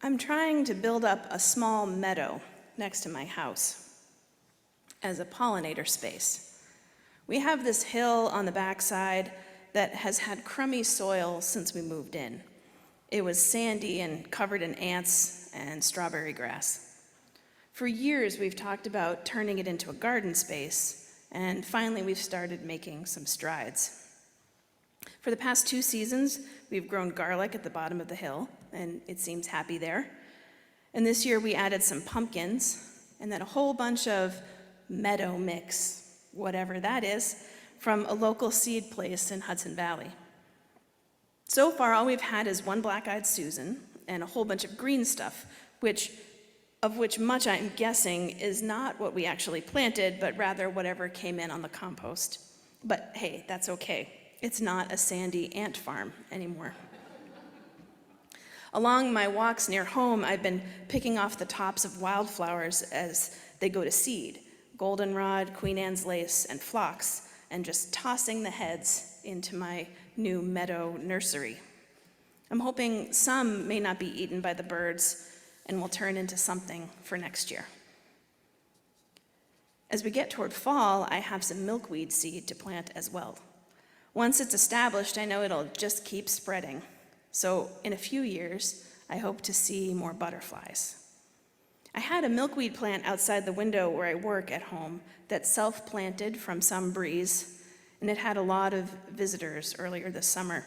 I'm trying to build up a small meadow next to my house as a pollinator space. We have this hill on the backside that has had crummy soil since we moved in. It was sandy and covered in ants and strawberry grass. For years, we've talked about turning it into a garden space, and finally we've started making some strides. For the past 2 seasons, we've grown garlic at the bottom of the hill, and it seems happy there. And this year we added some pumpkins, and then a whole bunch of meadow mix, whatever that is, from a local seed place in Hudson Valley. So far, all we've had is one black-eyed Susan and a whole bunch of green stuff, of which much I'm guessing is not what we actually planted, but rather whatever came in on the compost. But hey, that's okay. It's not a sandy ant farm anymore. Along my walks near home, I've been picking off the tops of wildflowers as they go to seed, goldenrod, Queen Anne's lace, and phlox, and just tossing the heads into my new meadow nursery. I'm hoping some may not be eaten by the birds and will turn into something for next year. As we get toward fall, I have some milkweed seed to plant as well. Once it's established, I know it'll just keep spreading. So in a few years, I hope to see more butterflies. I had a milkweed plant outside the window where I work at home that self-planted from some breeze, and it had a lot of visitors earlier this summer.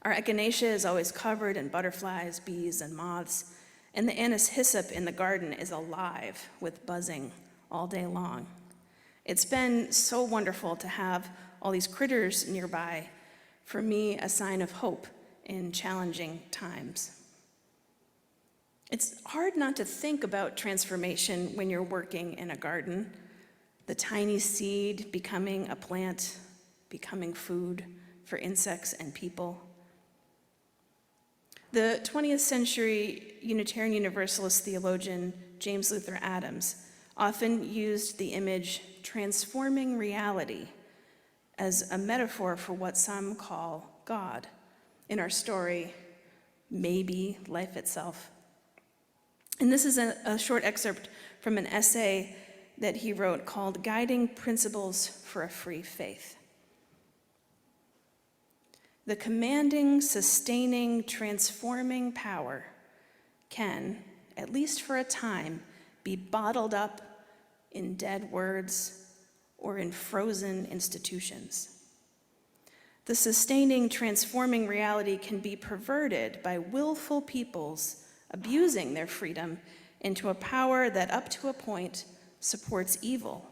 Our echinacea is always covered in butterflies, bees, and moths, and the anise hyssop in the garden is alive with buzzing all day long. It's been so wonderful to have all these critters nearby, for me, a sign of hope in challenging times. It's hard not to think about transformation when you're working in a garden. The tiny seed becoming a plant, becoming food for insects and people. The 20th century Unitarian Universalist theologian James Luther Adams often used the image transforming reality as a metaphor for what some call God. In our story, maybe life itself. And this is a short excerpt from an essay that he wrote called Guiding Principles for a Free Faith. The commanding, sustaining, transforming power can, at least for a time, be bottled up in dead words or in frozen institutions. The sustaining, transforming reality can be perverted by willful peoples abusing their freedom into a power that, up to a point, supports evil.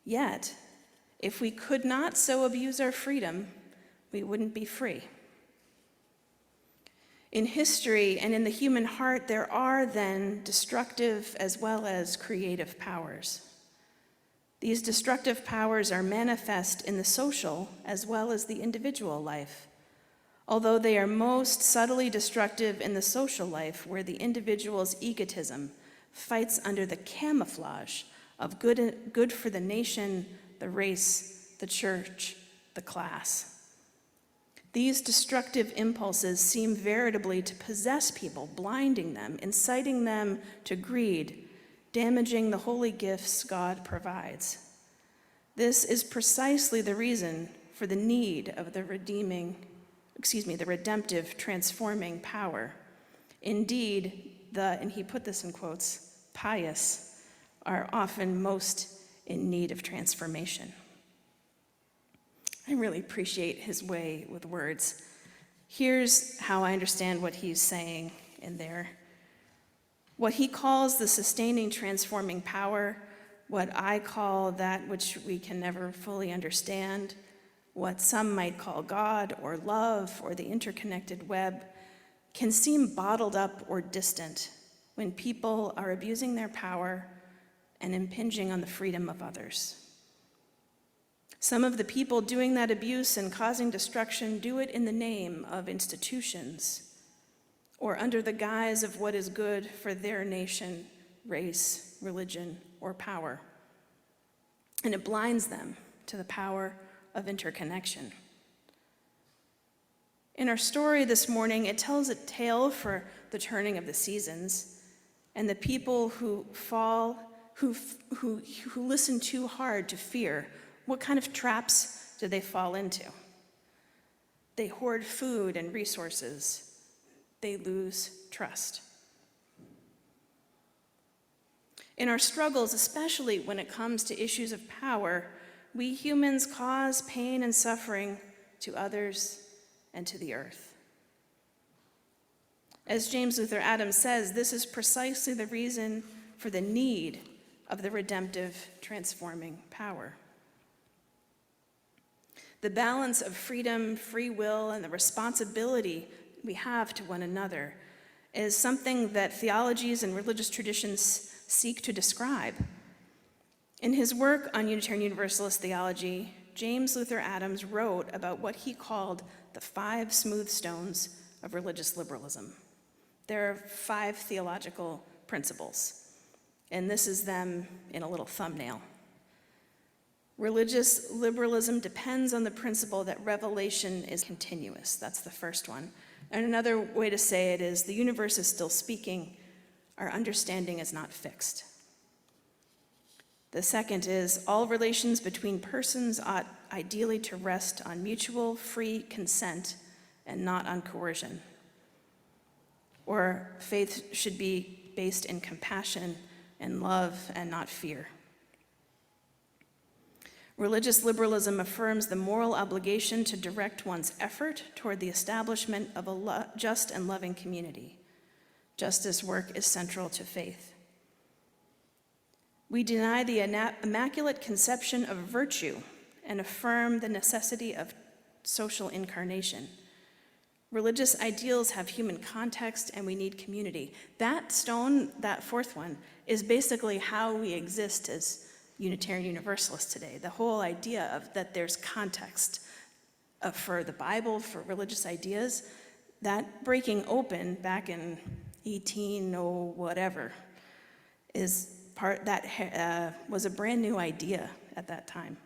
Yet, if we could not so abuse our freedom, we wouldn't be free. In history and in the human heart, there are then destructive as well as creative powers. These destructive powers are manifest in the social as well as the individual life, although they are most subtly destructive in the social life, where the individual's egotism fights under the camouflage of good for the nation, the race, the church, the class. These destructive impulses seem veritably to possess people, blinding them, inciting them to greed, damaging the holy gifts God provides. This is precisely the reason for the need of the redemptive, transforming power. Indeed, and he put this in quotes, pious are often most in need of transformation. I really appreciate his way with words. Here's how I understand what he's saying in there. What he calls the sustaining, transforming power, what I call that which we can never fully understand, what some might call God or love or the interconnected web, can seem bottled up or distant when people are abusing their power and impinging on the freedom of others. Some of the people doing that abuse and causing destruction do it in the name of institutions or under the guise of what is good for their nation, race, religion, or power. And it blinds them to the power of interconnection. In our story this morning, it tells a tale for the turning of the seasons and the people who fall, who listen too hard to fear. What kind of traps do they fall into? They hoard food and resources. They lose trust. In our struggles, especially when it comes to issues of power, we humans cause pain and suffering to others and to the earth. As James Luther Adams says, this is precisely the reason for the need of the redemptive, transforming power. The balance of freedom, free will, and the responsibility we have to one another is something that theologies and religious traditions seek to describe. In his work on Unitarian Universalist theology, James Luther Adams wrote about what he called the 5 smooth stones of religious liberalism. There are 5 theological principles, and this is them in a little thumbnail. Religious liberalism depends on the principle that revelation is continuous. That's the first one. And another way to say it is the universe is still speaking. Our understanding is not fixed. The second is all relations between persons ought ideally to rest on mutual free consent and not on coercion. Or faith should be based in compassion and love and not fear. Religious liberalism affirms the moral obligation to direct one's effort toward the establishment of a just and loving community. Justice work is central to faith. We deny the immaculate conception of virtue and affirm the necessity of social incarnation. Religious ideals have human context, and we need community. That stone, that fourth one, is basically how we exist as Unitarian Universalists today. The whole idea of that there's context for the Bible, for religious ideas, that breaking open back in 1800 whatever is part that was a brand new idea at that time.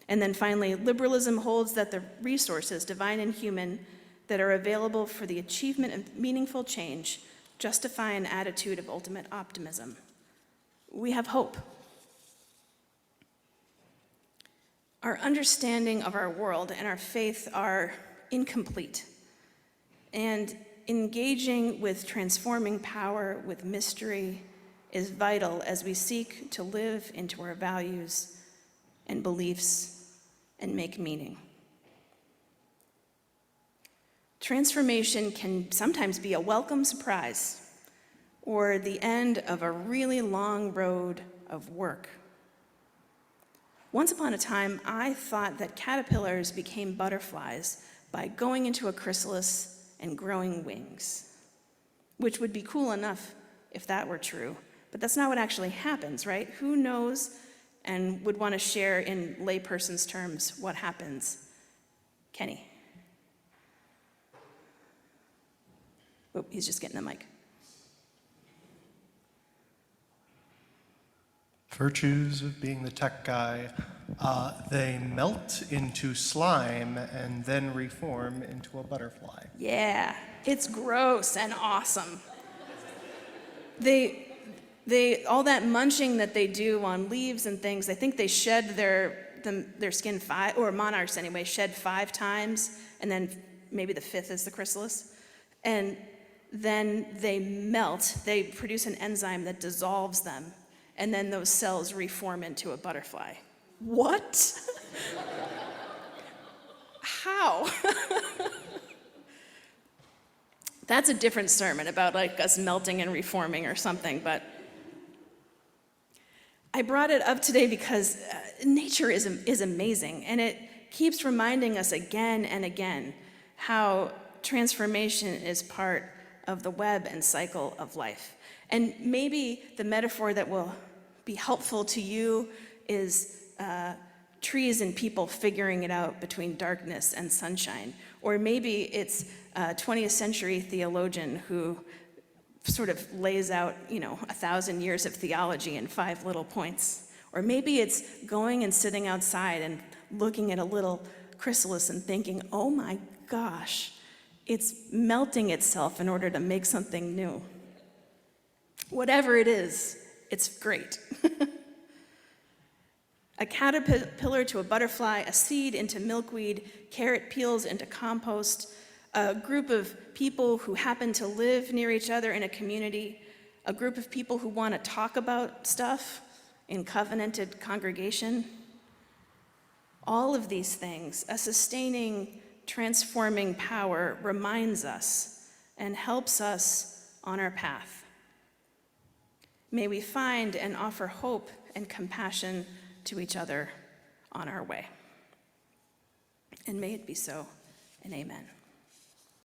And then finally, liberalism holds that the resources, divine and human, that are available for the achievement of meaningful change justify an attitude of ultimate optimism. We have hope. Our understanding of our world and our faith are incomplete. And engaging with transforming power, with mystery, is vital as we seek to live into our values and beliefs and make meaning. Transformation can sometimes be a welcome surprise or the end of a really long road of work. Once upon a time, I thought that caterpillars became butterflies by going into a chrysalis and growing wings, which would be cool enough if that were true. But that's not what actually happens, right? Who knows and would want to share in layperson's terms what happens? Kenny. Oh, he's just getting the mic. Virtues of being the tech guy. They melt into slime and then reform into a butterfly. Yeah, it's gross and awesome. All that munching that they do on leaves and things, I think they shed their skin 5, or monarchs anyway, shed 5 times, and then maybe the 5th is the chrysalis. And then they melt, they produce an enzyme that dissolves them, and then those cells reform into a butterfly. What? How? That's a different sermon about like us melting and reforming or something, but I brought it up today because nature is amazing, and it keeps reminding us again and again how transformation is part of the web and cycle of life. And maybe the metaphor that will be helpful to you is trees and people figuring it out between darkness and sunshine. Or maybe it's a 20th century theologian who sort of lays out, 1,000 years of theology in 5 little points. Or maybe it's going and sitting outside and looking at a little chrysalis and thinking, oh my gosh, it's melting itself in order to make something new. Whatever it is, it's great. A caterpillar to a butterfly, a seed into milkweed, carrot peels into compost, a group of people who happen to live near each other in a community, a group of people who want to talk about stuff in covenanted congregation. All of these things, a sustaining, transforming power reminds us and helps us on our path. May we find and offer hope and compassion to each other on our way. And may it be so, and amen.